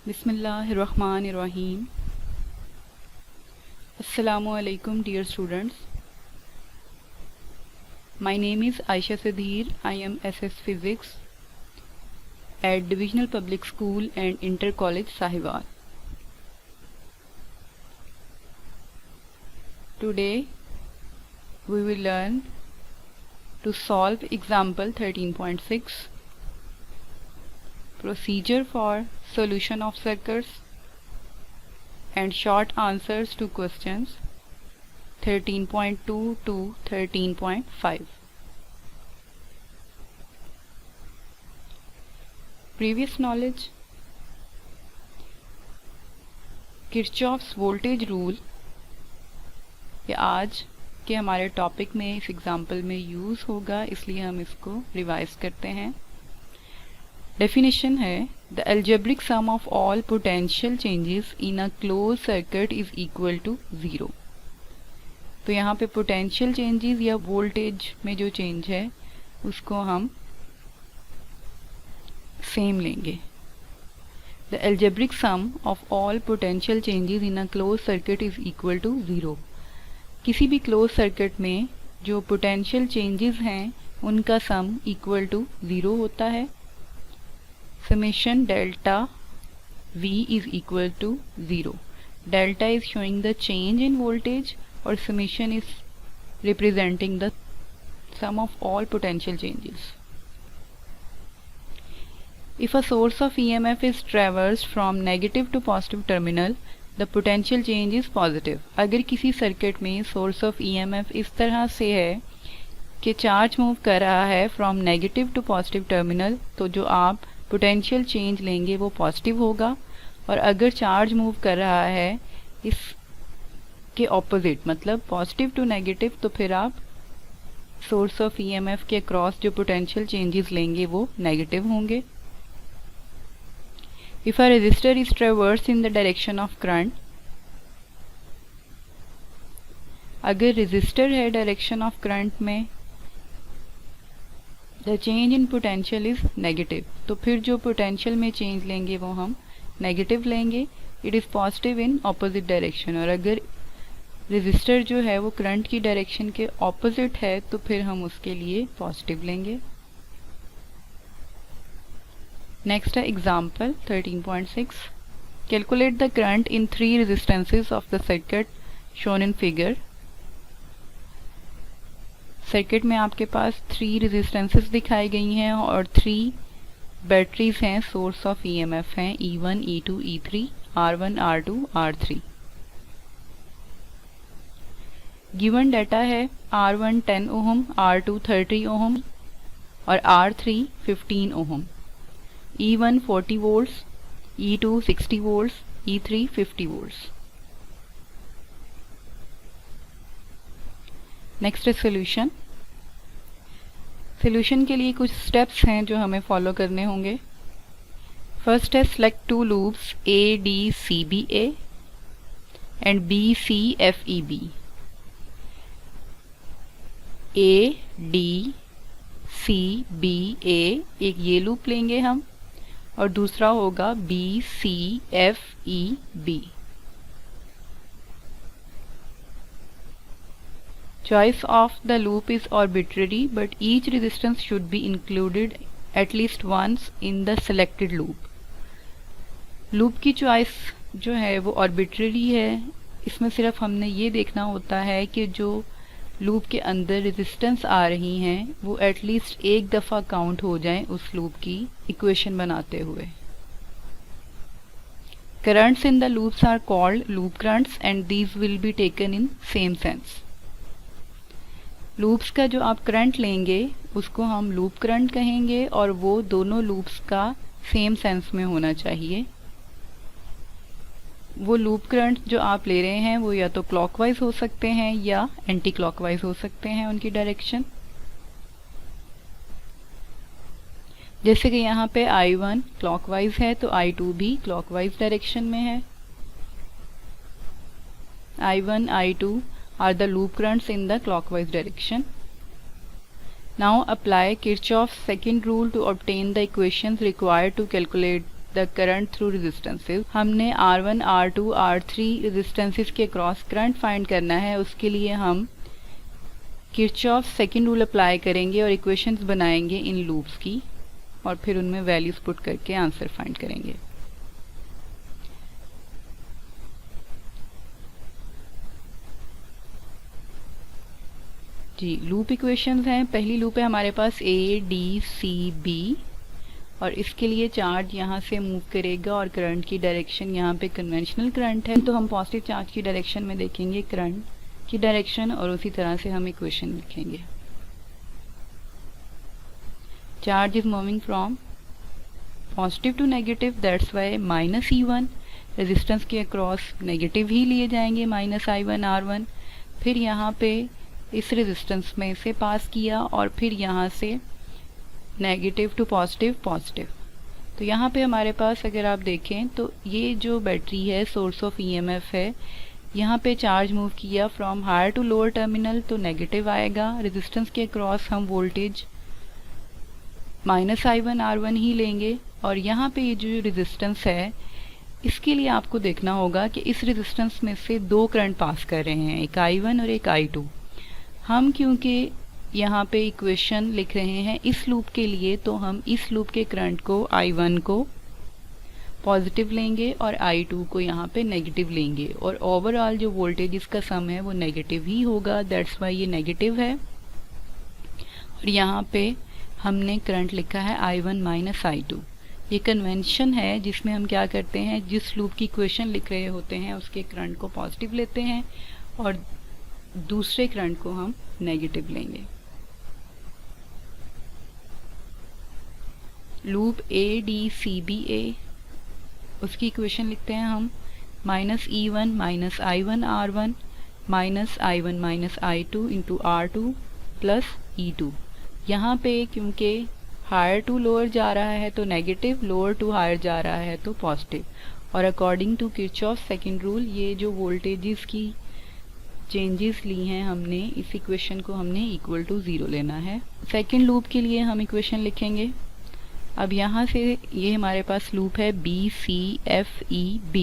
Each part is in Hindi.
Bismillahirrahmanirrahim. Assalamu alaikum dear students. My name is Aisha Sadhir. I am SS Physics at Divisional Public School and Inter College Sahiwal. Today we will learn to solve example 13.6, procedure for solution of circuits and short answers to questions 13.2 to 13.5. Previous knowledge, Kirchhoff's voltage rule ये आज के हमारे टॉपिक में इस एग्जाम्पल में यूज़ होगा, इसलिए हम इसको रिवाइज करते हैं. डेफिनेशन है the algebraic sum of all potential changes in a close circuit is equal to 0. तो यहाँ पे पोटेंशियल चेंजेस या वोल्टेज में जो चेंज है उसको हम सेम लेंगे. The algebraic sum of all potential changes in a close circuit is equal to 0. किसी भी क्लोज सर्किट में जो पोटेंशियल चेंजेस हैं उनका सम इक्वल टू 0 होता है. Summation delta V is equal to 0. Delta is showing the change in voltage or summation is representing the sum of all potential changes. If a source of EMF is traversed from negative to positive terminal, the potential change is positive. अगर किसी सर्किट में source of EMF इस तरह से है कि चार्ज मूव कर रहा है from negative to positive terminal, तो जो आप पोटेंशियल चेंज लेंगे वो पॉजिटिव होगा. और अगर चार्ज मूव कर रहा है इसके ऑपोजिट, मतलब पॉजिटिव टू नेगेटिव, तो फिर आप सोर्स ऑफ ईएमएफ के अक्रॉस जो पोटेंशियल चेंजेस लेंगे वो नेगेटिव होंगे. If a resistor is traverse in the direction of current, अगर रेजिस्टर है डायरेक्शन ऑफ करंट में, the change in potential is negative, तो फिर जो पोटेंशियल में चेंज लेंगे वो हम नेगेटिव लेंगे. It is positive in opposite direction, और अगर रेजिस्टर जो है वो करंट की डायरेक्शन के ऑपोजिट है तो फिर हम उसके लिए पॉजिटिव लेंगे. नेक्स्ट है example 13.6. Calculate the current in 3 resistances of the circuit shown in figure. Circuit में आपके पास 3 रेजिस्टेंसेस दिखाई गई हैं और 3 बैटरीज हैं, सोर्स ऑफ ईएमएफ हैं E1, E2, E3, R1, R2, R3. Given data है R1 10 ओहम, R2 30 ओहम और R3 15 ohm. E1 40 volts, E2 60 volts, E3 50 volts. Next है सोल्यूशन. सोल्यूशन के लिए कुछ स्टेप्स हैं जो हमें फॉलो करने होंगे. फर्स्ट है select 2 loops ADCBA and BCFEB. ADCBA एक ये लूप लेंगे हम और दूसरा होगा BCFEB. Choice of the loop is arbitrary, but each resistance should be included at least once in the selected loop. Loop की चॉइस जो है वो आर्बिट्ररी है. इसमें सिर्फ हमने ये देखना होता है कि जो लूप के अंदर रेजिस्टेंस आ रही हैं वो एटलीस्ट एक दफ़ा काउंट हो जाएं उस लूप की इक्वेशन बनाते हुए. Currents in the loops are called loop currents and these will be taken in same sense. Loops का जो आप करंट लेंगे उसको हम लूप करंट कहेंगे और वो दोनों लूप्स का सेम सेंस में होना चाहिए. वो लूप करंट जो आप ले रहे हैं वो या तो क्लॉकवाइज हो सकते हैं या एंटी क्लॉकवाइज हो सकते हैं उनकी डायरेक्शन. जैसे कि यहाँ पे I1 क्लॉकवाइज है तो I2 भी क्लॉकवाइज डायरेक्शन में है. I1, I2 are the loop currents in the clockwise direction. Now apply Kirchhoff's second rule to obtain the equations required to calculate the current through resistances. हमने R1, R2, R3 रेजिस्टेंसेस के क्रॉस करंट फाइंड करना है। उसके लिए हम किरचॉफ सेकंड रूल अप्लाई करेंगे और इक्वेशंस बनाएंगे इन लूप्स की, और फिर उनमें वैल्यूज पुट करके आंसर फाइंड करेंगे। जी, लूप इक्वेशंस हैं। पहली लूप है हमारे पास ADCB, और इसके लिए चार्ज यहाँ से मूव करेगा और करंट की डायरेक्शन यहाँ पे कन्वेंशनल करंट है, तो हम पॉजिटिव चार्ज की डायरेक्शन में देखेंगे करंट की डायरेक्शन, और उसी तरह से हम इक्वेशन लिखेंगे। Charge is moving from positive to negative, that's why -E1। Resistance के अक्रॉस नेगेटिव ही लिए जाएंगे, -I1 R1। फिर यहाँ पे इस रेजिस्टेंस में से पास किया और फिर यहाँ से नेगेटिव टू पॉजिटिव, पॉजिटिव। तो यहाँ पे हमारे पास अगर आप देखें तो ये जो बैटरी है सोर्स ऑफ EMF है, यहाँ पे चार्ज मूव किया from higher to lower terminal, तो नेगेटिव आएगा। रेजिस्टेंस के अक्रॉस हम वोल्टेज -I1 R1 ही लेंगे, और यहाँ पे ये जो रेजिस्टेंस है इसके लिए आपको देखना होगा कि इस रेजिस्टेंस में से दो करंट पास कर रहे हैं, एक I1 और एक I2। हम क्योंकि यहाँ पे इक्वेशन लिख रहे हैं इस लूप के लिए, तो हम इस लूप के करंट को I1 को पॉजिटिव लेंगे और I2 को यहाँ पे नेगेटिव लेंगे, और ओवरऑल जो वोल्टेज इसका सम है वो नेगेटिव ही होगा, दैट्स वाई ये नेगेटिव है। और यहाँ पे हमने करंट लिखा है I1 माइनस I2। ये कन्वेंशन है जिसमें हम क्या करते हैं, जिस लूप की इक्वेशन लिख रहे होते हैं उसके करंट को पॉजिटिव लेते हैं और दूसरे करंट को हम नेगेटिव लेंगे। लूप ADCBA, उसकी इक्वेशन लिखते हैं हम -E1 minus I1 R1 minus I1 minus I2 into R2 plus E2। यहाँ पे क्योंकि हायर टू लोअर जा रहा है तो नेगेटिव, लोअर टू हायर जा रहा है तो पॉजिटिव, और according to Kirchhoff second rule ये जो वोल्टेजेस की चेंजेस ली हैं हमने, इस इक्वेशन को हमने इक्वल टू 0 लेना है। सेकंड लूप के लिए हम इक्वेशन लिखेंगे। अब यहाँ से ये हमारे पास लूप है BCFEB,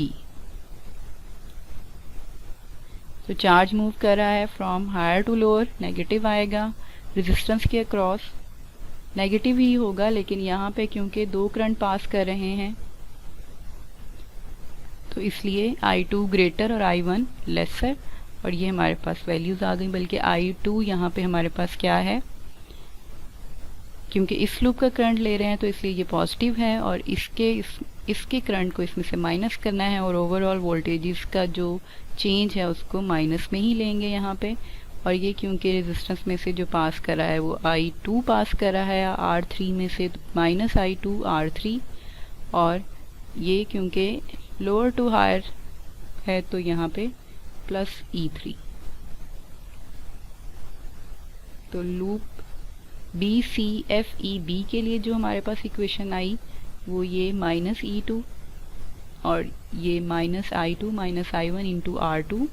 तो चार्ज मूव कर रहा है from higher to lower, negative आएगा। रेजिस्टेंस के अक्रॉस नेगेटिव ही होगा, लेकिन यहाँ पे क्योंकि दो करंट पास कर रहे हैं तो इसलिए I2 ग्रेटर और I1 लेसर, और ये हमारे पास वैल्यूज आ गई। बल्कि I2 यहाँ पे हमारे पास क्या है, क्योंकि इस लूप का करंट ले रहे हैं तो इसलिए ये पॉजिटिव है, और इसके करंट को इसमें से माइनस करना है, और ओवरऑल वोल्टेजेस का जो चेंज है उसको माइनस में ही लेंगे यहाँ पे। और ये क्योंकि रेजिस्टेंस में से जो पास कर रहा है वो I2 पास कर रहा है R3 में से, माइनस I2 R3, और ये क्योंकि लोअर टू हायर है तो यहाँ पे प्लस E3। तो लूप BCFEB के लिए जो हमारे पास इक्वेशन आई वो ये -E2 और ये -I2 minus I1 into R2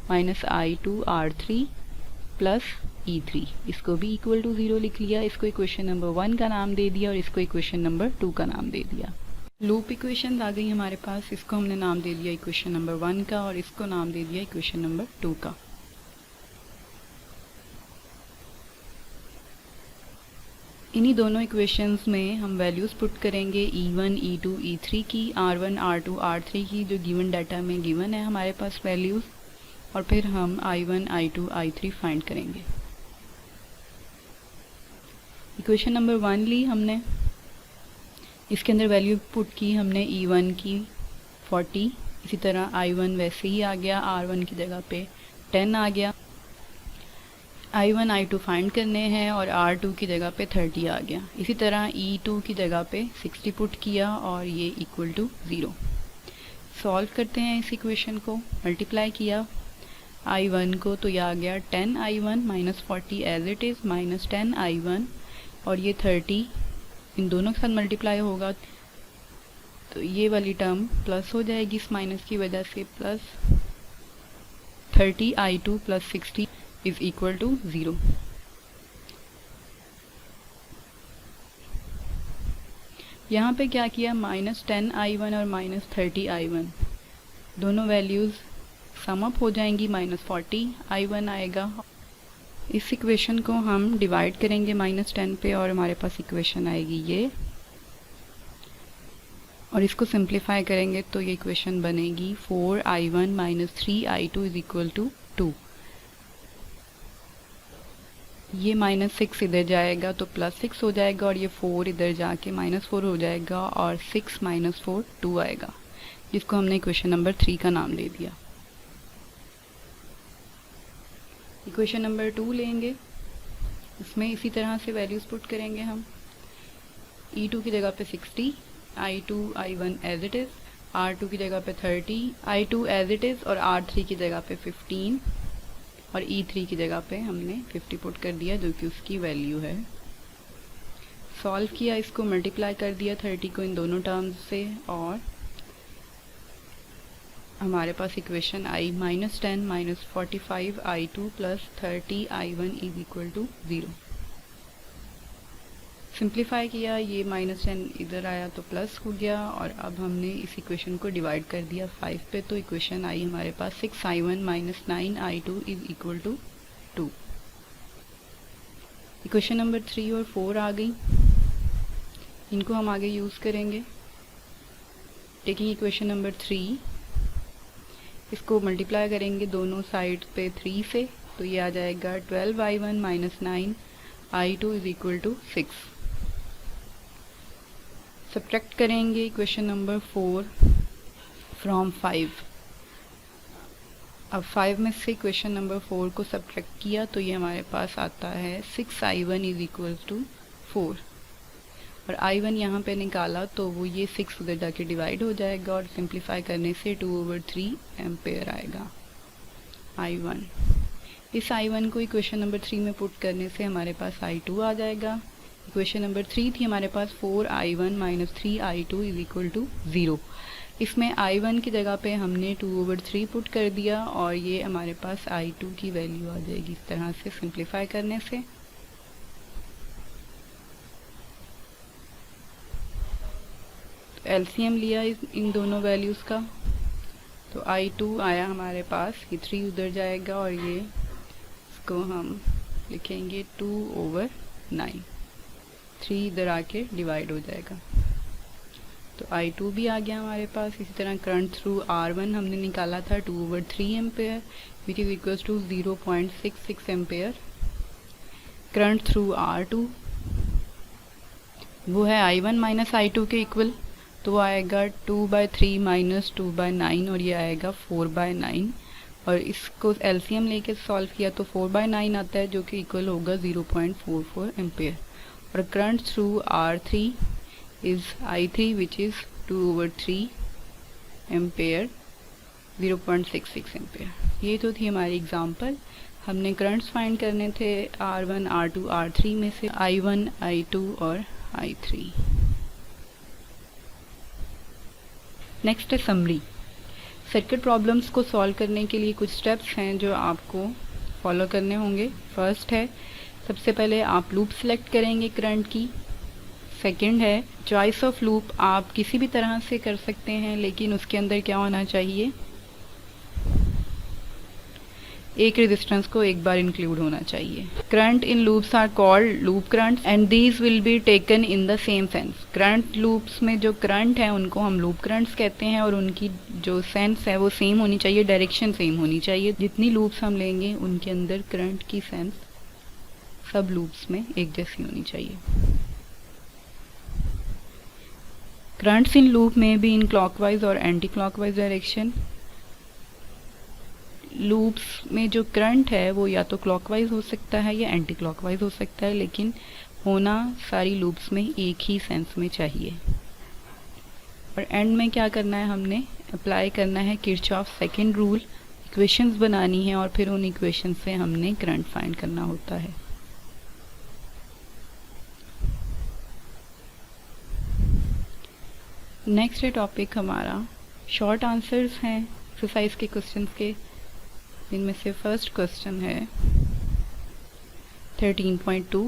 minus I2 R3 plus E3। इसको भी इक्वल टू 0 लिख लिया, इसको इक्वेशन नंबर 1 का नाम दे दिया और इसको इक्वेशन नंबर 2 का नाम दे दिया। लूप इक्वेशन आ गई हमारे पास, इसको हमने नाम दे दिया इक्वेशन नंबर 1 का और इसको नाम दे दिया इक्वेशन नंबर 2 का। इन्हीं दोनों इक्वेशंस में हम वैल्यूज़ पुट करेंगे E1, E2, E3 की, R1, R2, R3 की जो गिवन डाटा में गिवन है हमारे पास वैल्यूज़, और फिर हम I1, I2, I3 फाइंड करेंगे। इक्वेशन नंबर 1 ली हमने, इसके अंदर वैल्यू पुट की हमने E1 की 40, इसी तरह I1 वैसे ही आ गया, R1 की जगह पे 10 आ गया, I1, I2 फाइंड करने हैं और R2 की जगह पे 30 आ गया। इसी तरह E2 की जगह पे 60 पुट किया और ये इक्वल टू 0। सॉल्व करते हैं इस इक्वेशन को, मल्टीप्लाई किया I1 को तो यह आ गया 10I1 minus 40 as it is minus 10I1, और ये 30 इन दोनों के साथ मल्टीप्लाई होगा तो ये वाली टर्म प्लस हो जाएगी इस माइनस की वजह से, plus 30I2 plus 60 is equal to 0। यहाँ पे क्या किया, -10i1 और -30i1 दोनों वैल्यूज़ सम अप हो जाएंगी, -40i1 आएगा। इस इक्वेशन को हम डिवाइड करेंगे -10 पे और हमारे पास इक्वेशन आएगी ये, और इसको सिंप्लीफाई करेंगे तो ये इक्वेशन बनेगी 4i1 - 3i2 = 2। ये -6 इधर जाएगा तो +6 हो जाएगा, और ये 4 इधर जाके -4 हो जाएगा, और 6 - 4 2 आएगा, जिसको हमने इक्वेशन नंबर 3 का नाम दे दिया। इक्वेशन नंबर 2 लेंगे, इसमें इसी तरह से वैल्यूज़ पुट करेंगे हम। E2 की जगह पे 60, I2 I1 as it is, R2 की जगह पे 30, I2 एज इट इज़, और R3 की जगह पे 15, और E3 की जगह पे हमने 50 पुट कर दिया जो कि उसकी वैल्यू है। सॉल्व किया, इसको मल्टीप्लाई कर दिया 30 को इन दोनों टर्म्स से, और हमारे पास इक्वेशन आई -10 - 45i2 + 30i1 = 0। सिंप्लीफाई किया, ये -10 इधर आया तो प्लस हो गया, और अब हमने इस इक्वेशन को डिवाइड कर दिया 5 पे, तो इक्वेशन आई हमारे पास 6i1 - 9i2 = 2। इक्वेशन नंबर 3 और 4 आ गई, इनको हम आगे यूज़ करेंगे। टेकिंग इक्वेशन नंबर 3, इसको मल्टीप्लाई करेंगे दोनों साइड पे 3 से, तो ये आ जाएगा 12i1 - 9i2 = 6। सब्ट्रैक्ट करेंगे इक्वेशन नंबर 4 फ्रॉम 5। अब 5 में से इक्वेशन नंबर 4 को सब्ट्रैक्ट किया तो ये हमारे पास आता है 6i1 = 4, और i1 यहाँ पे निकाला तो वो ये 6 उधर जाके डिवाइड हो जाएगा, और सिंप्लीफाई करने से 2/3 एम्पेयर आएगा i1। इस i1 को इक्वेशन नंबर 3 में पुट करने से हमारे पास i2 आ जाएगा। इक्वेशन नंबर 3 थी हमारे पास 4i1 - 3i2 = 0। इसमें i1 की जगह पे हमने 2/3 पुट कर दिया, और ये हमारे पास i2 की वैल्यू आ जाएगी इस तरह से सिंप्लीफाई करने से। एलसीएम लिया इन दोनों वैल्यूज़ का, तो i2 आया हमारे पास, ये 3 उधर जाएगा, और ये इसको हम लिखेंगे 2/9, 3 इधर आके डिवाइड हो जाएगा, तो i2 भी आ गया हमारे पास। इसी तरह करंट थ्रू R1 हमने निकाला था 2/3 ampere which is equals to 0.66 ampere. Current through R2 वो है i1 - i2 के इक्वल, तो आएगा 2/3 - 2/9, और ये आएगा 4/9, और इसको एलसीएम लेके सॉल्व किया तो 4/9 आता है जो कि इक्वल होगा 0.44 एम्पेयर। और current through R3 is I3 which is 2/3 ampere 0.66 ampere. ये तो थी हमारी एग्जांपल। हमने करंट्स फाइंड करने थे R1 R2 R3 में से I1 I2 और I3। नेक्स्ट है समरी। सर्किट प्रॉब्लम्स को सॉल्व करने के लिए कुछ स्टेप्स हैं जो आपको फॉलो करने होंगे। फर्स्ट है, सबसे पहले आप लूप सेलेक्ट करेंगे करंट की। सेकंड है, चॉइस ऑफ लूप आप किसी भी तरह से कर सकते हैं, लेकिन उसके अंदर क्या होना चाहिए, एक रेजिस्टेंस को एक बार इंक्लूड होना चाहिए। Current in loops are called loop currents and these will be taken in the same sense. Current loops में जो करंट है उनको हम लूप करंट्स कहते हैं, और उनकी जो सेंस है वो सेम होनी चाहिए, डायरेक्शन सेम होनी चाहिए। जितनी लूप्स हम लेंगे उनके अंदर करंट की सेंस सब लूप्स में एक जैसी होनी चाहिए। करंट्स इन लूप में भी इन क्लॉकवाइज और एंटी क्लॉकवाइज डायरेक्शन। लूप्स में जो करंट है वो या तो क्लॉकवाइज हो सकता है या एंटी क्लॉकवाइज हो सकता है, लेकिन होना सारी लूप्स में एक ही सेंस में चाहिए। और एंड में क्या करना है, हमने अप्लाई करना है किरचॉफ सेकंड रूल। इक्वेशंस बनानी है और फिर उन इक्वेशन से हमने करंट फाइंड करना होता है। नेक्स्ट है टॉपिक हमारा शॉर्ट आंसर्स हैं एक्सरसाइज के क्वेश्चंस के। इनमें से फर्स्ट क्वेश्चन है 13.2,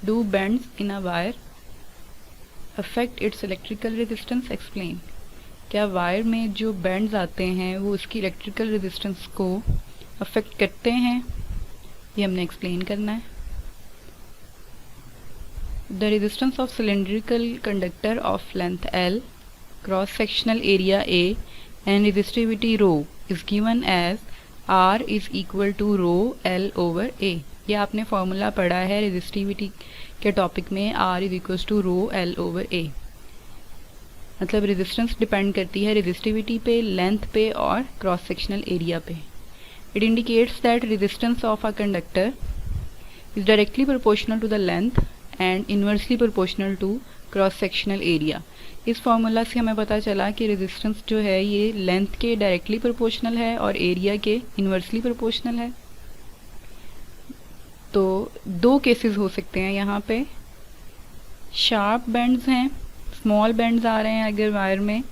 do bends in a wire affect its electrical resistance, explain. क्या वायर में जो बैंड्स आते हैं वो उसकी इलेक्ट्रिकल रेजिस्टेंस को अफेक्ट करते हैं, ये हमने एक्सप्लेन करना है। The resistance of cylindrical conductor of length L, cross sectional area A and resistivity ρ is given as R is equal to ρ/L/A। ये आपने फॉर्मूला पढ़ा है रेजिस्टिविटी के टॉपिक में, R is equal to ρ/L/A। मतलब रेजिस्टेंस डिपेंड करती है रेजिस्टिविटी पे, लेंथ पे और क्रॉस सेक्शनल एरिया पे। It indicates that resistance of a conductor is directly proportional to the length and inversely proportional to cross sectional area. इस फॉर्मूला से हमें पता चला कि रेजिस्टेंस जो है ये लेंथ के डायरेक्टली प्रोपोर्शनल है और एरिया के इन्वर्सली प्रोपोर्शनल है। तो दो केसेस हो सकते हैं यहाँ पे, शार्प बैंड्स हैं, स्मॉल बैंड्स आ रहे हैं अगर वायर में,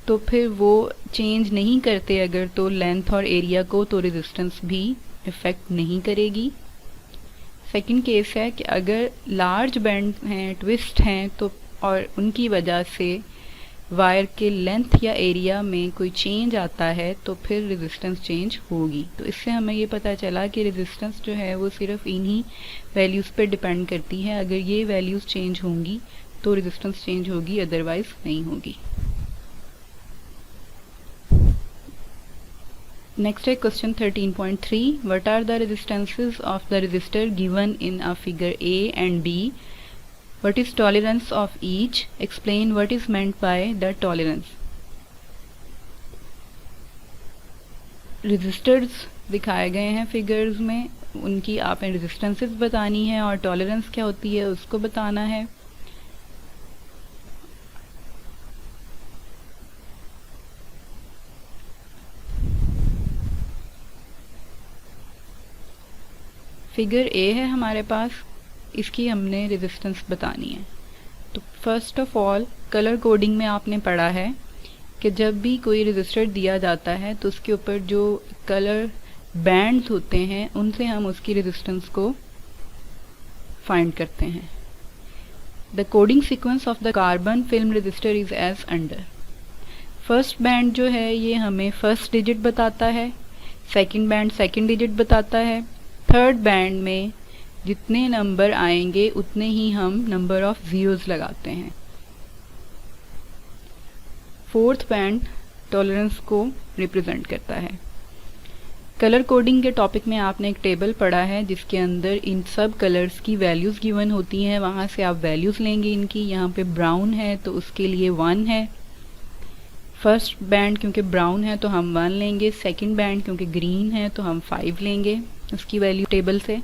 तो फिर वो चेंज नहीं करते अगर तो लेंथ और एरिया को, तो रेजिस्टेंस भी इफेक्ट नहीं करेगी। सेकंड केस है कि अगर लार्ज बैंड हैं, ट्विस्ट हैं, तो और उनकी वजह से वायर के लेंथ या एरिया में कोई चेंज आता है तो फिर रेजिस्टेंस चेंज होगी। तो इससे हमें ये पता चला कि रेजिस्टेंस जो है वो सिर्फ इन्हीं वैल्यूज़ पर डिपेंड करती है। अगर ये वैल्यूज़ चेंज होंगी तो रेजिस्टेंस चेंज होगी, अदरवाइज नहीं होगी। नेक्स्ट है question 13.3, what are the resistances of the resistor given in a figure A and B, what is tolerance of each, explain what is meant by the tolerance. Resistors दिखाए गए हैं फिगर्स में, उनकी आपने रेजिस्टेंसेस बतानी है और टॉलरेंस क्या होती है उसको बताना है। फिगर ए है हमारे पास, इसकी हमने रेजिस्टेंस बतानी है। तो first of all colour coding में आपने पढ़ा है कि जब भी कोई रेजिस्टर दिया जाता है तो उसके ऊपर जो कलर बैंड्स होते हैं उनसे हम उसकी रेजिस्टेंस को फाइंड करते हैं। The coding sequence of the carbon film resistor is as under. First band जो है ये हमें फर्स्ट डिजिट बताता है, सेकंड बैंड सेकंड डिजिट बताता है, थर्ड बैंड में जितने नंबर आएंगे उतने ही हम नंबर ऑफ जीरोस लगाते हैं। फोर्थ बैंड टॉलरेंस को रिप्रेजेंट करता है। कलर कोडिंग के टॉपिक में आपने एक टेबल पढ़ा है जिसके अंदर इन सब कलर्स की वैल्यूज़ गिवन होती हैं, वहाँ से आप वैल्यूज़ लेंगे इनकी। यहाँ पे ब्राउन है तो उसके लिए 1 है, फर्स्ट बैंड क्योंकि ब्राउन है तो हम 1 लेंगे, सेकंड बैंड क्योंकि ग्रीन है तो हम 5 लेंगे उसकी वैल्यू टेबल से।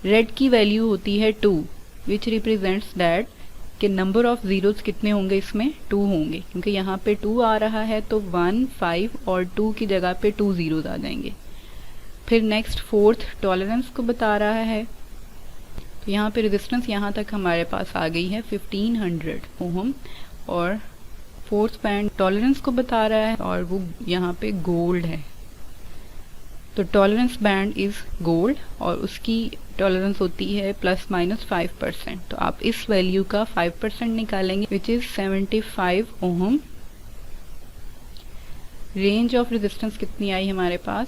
रेड की वैल्यू होती है 2 विच रिप्रेजेंट्स दैट कि नंबर ऑफ ज़ीरोज़ कितने होंगे, इसमें 2 होंगे क्योंकि यहाँ पे 2 आ रहा है तो 1, 5 और 2 की जगह पे 2 ज़ीरोज़ आ जाएंगे। फिर नेक्स्ट फोर्थ टॉलरेंस को बता रहा है, तो यहाँ पे रेजिस्टेंस यहाँ तक हमारे पास आ गई है 1500 ओहम, और फोर्थ बैंड टॉलरेंस को बता रहा है और वो यहाँ पे गोल्ड है। तो टॉलरेंस बैंड इज़ गोल्ड और उसकी टॉलरेंस होती है ±5%। तो आप इस वैल्यू का 5% निकालेंगे which is 75 ohm. Range of resistance कितनी आई हमारे पास,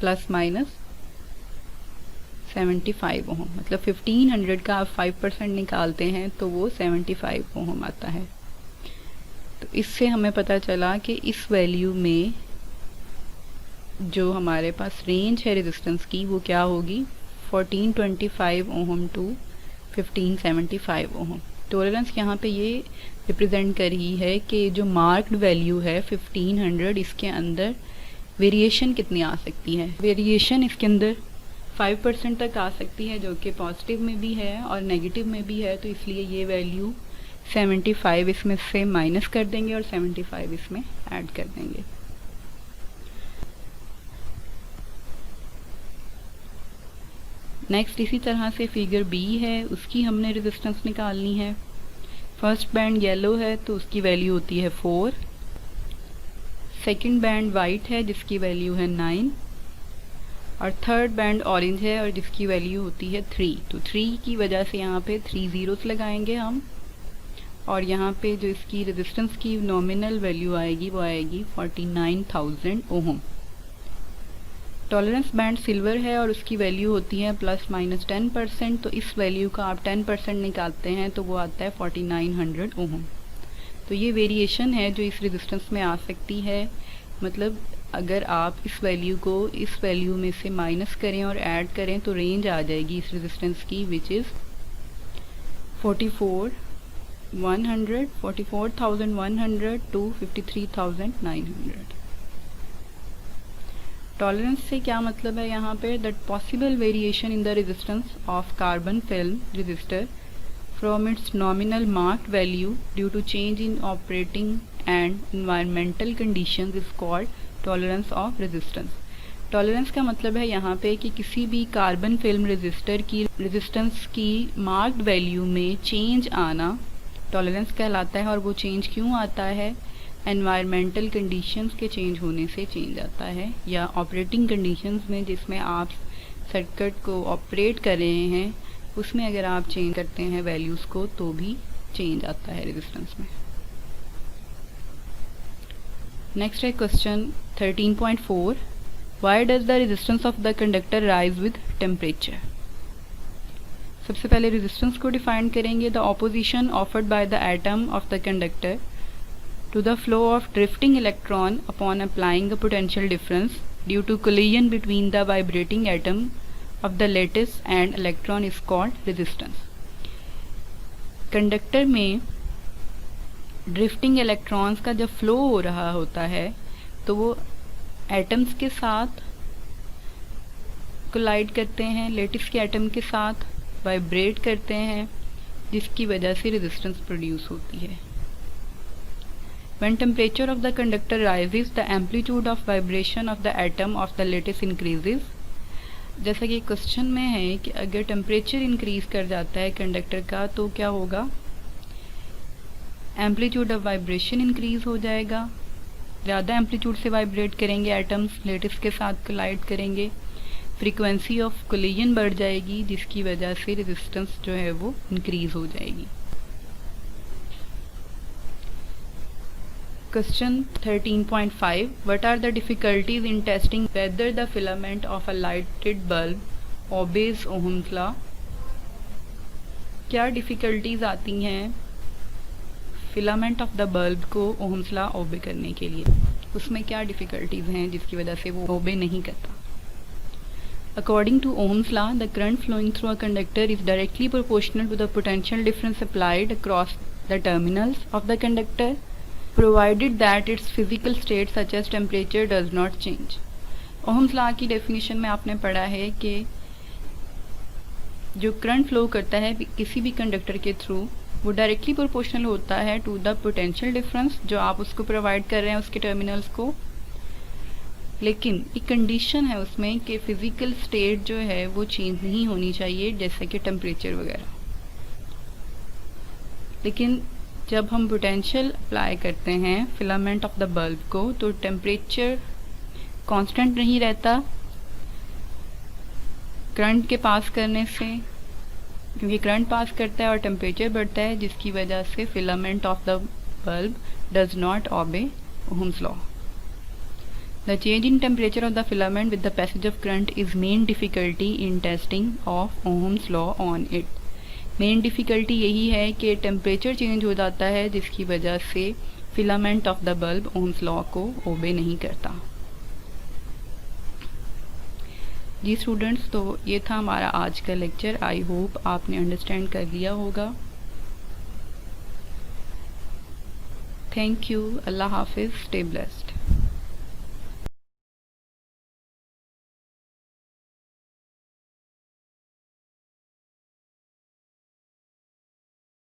±75 ओहम। मतलब 1500 का आप 5% निकालते हैं तो वो 75 ओहम आता है। तो इससे हमें पता चला कि इस वैल्यू में जो हमारे पास रेंज है रेजिस्टेंस की वो क्या होगी, 1425 ओहम टू 1575 ओहम। टॉलरेंस यहाँ पे ये रिप्रेजेंट कर रही है कि जो मार्क्ड वैल्यू है 1500, इसके अंदर वेरिएशन कितनी आ सकती है। वेरिएशन इसके अंदर 5% तक आ सकती है, जो कि पॉजिटिव में भी है और नेगेटिव में भी है। तो इसलिए ये वैल्यू 75 इसमें से माइनस कर देंगे और 75 इसमें ऐड कर देंगे। नेक्स्ट इसी तरह से फिगर बी है, उसकी हमने रेजिस्टेंस निकालनी है। फर्स्ट बैंड येलो है तो उसकी वैल्यू होती है 4, सेकंड बैंड वाइट है जिसकी वैल्यू है 9, और थर्ड बैंड ऑरेंज है और जिसकी वैल्यू होती है 3। तो 3 की वजह से यहाँ पे 3 ज़ीरोस लगाएंगे हम, और यहाँ पे जो इसकी रेजिस्टेंस की नॉमिनल वैल्यू आएगी वो आएगी 49,000 ओहम। टॉलरेंस बैंड सिल्वर है और उसकी वैल्यू होती है ±10%। तो इस वैल्यू का आप 10% निकालते हैं तो वो आता है 4900 ओहम। तो ये वेरिएशन है जो इस रेजिस्टेंस में आ सकती है। मतलब अगर आप इस वैल्यू को इस वैल्यू में से माइनस करें और ऐड करें तो रेंज आ जाएगी इस रेजिस्टेंस की, विच इज़ 44,100 टू 53,900। टॉलरेंस से क्या मतलब है यहाँ पे, that possible variation in the resistance of carbon film resistor from its nominal marked value due to change in operating and environmental conditions is called tolerance of resistance। Tolerance का मतलब है यहाँ पे कि किसी भी कार्बन फिल्म रेजिस्टर की रेजिस्टेंस की मार्क्ड वैल्यू में चेंज आना टॉलरेंस कहलाता है। और वो चेंज क्यों आता है, एनवायरमेंटल कंडीशंस के चेंज होने से चेंज आता है, या ऑपरेटिंग कंडीशंस में जिसमें आप सर्किट को ऑपरेट कर रहे हैं उसमें अगर आप चेंज करते हैं वैल्यूज़ को तो भी चेंज आता है रेजिस्टेंस में। नेक्स्ट है question 13.4, why does the resistance of the conductor rise with temperature. सबसे पहले रेजिस्टेंस को डिफाइन करेंगे। The opposition offered by the atom of the conductor to the flow of drifting electron upon applying a potential difference due to collision between the vibrating atom of the lattice and electron is called resistance। Conductor में ड्रिफ्टिंग इलेक्ट्रॉन्स का जब फ्लो हो रहा होता है तो वो एटम्स के साथ कोलाइड करते हैं, लेटिस के एटम के साथ वाइब्रेट करते हैं, जिसकी वजह से रेजिस्टेंस प्रोड्यूस होती है। When temperature of the conductor rises, the amplitude of vibration of the atom of the lattice increases। जैसा कि क्वेश्चन में है कि अगर टेम्परेचर इंक्रीज कर जाता है कंडक्टर का तो क्या होगा, एम्पलीट्यूड ऑफ वाइब्रेशन इंक्रीज हो जाएगा, ज़्यादा एम्पलीट्यूड से वाइब्रेट करेंगे एटम्स, लेटिस के साथ कोलाइड करेंगे, फ्रीक्वेंसी ऑफ कोलिजन बढ़ जाएगी, जिसकी वजह से रेजिस्टेंस जो है वो इंक्रीज हो जाएगी। Question 13.5, what are the difficulties in testing whether the filament of a lighted bulb obeys Ohm's law। क्या डिफ़िकल्टीज आती हैं फिलामेंट ऑफ द बल्ब को ओहम्स लॉ ओबे करने के लिए, उसमें क्या डिफ़िकल्टीज हैं जिसकी वजह से वो ओबे नहीं करता। According to Ohm's law, the current flowing through a conductor is directly proportional to the potential difference applied across the terminals of the conductor, provided that its physical state such as temperature does not change। Ohm's law की डेफिनेशन में आपने पढ़ा है कि जो करंट फ्लो करता है किसी भी कंडक्टर के थ्रू वो डायरेक्टली प्रोपोर्शनल होता है टू द पोटेंशियल डिफरेंस जो आप उसको प्रोवाइड कर रहे हैं उसके टर्मिनल्स को, लेकिन एक कंडीशन है उसमें कि फिजिकल स्टेट जो है वो चेंज नहीं होनी चाहिए, जैसे कि टेम्परेचर वगैरह। लेकिन जब हम पोटेंशियल अप्लाई करते हैं फिलामेंट ऑफ द बल्ब को तो टेम्परेचर कांस्टेंट नहीं रहता करंट के पास करने से, क्योंकि करंट पास करता है और टेम्परेचर बढ़ता है, जिसकी वजह से filament of the bulb does not obey Ohm's law. The change in temperature of the filament with the passage of current is main difficulty in testing of Ohm's law on it. Main difficulty यही है कि टेम्परेचर चेंज हो जाता है जिसकी वजह से filament of the bulb Ohm's law को ओबे नहीं करता। जी स्टूडेंट्स, तो ये था हमारा आज का लेक्चर। आई होप आपने अंडरस्टैंड कर लिया होगा। Thank you. अल्लाह हाफिज़। Stay blessed.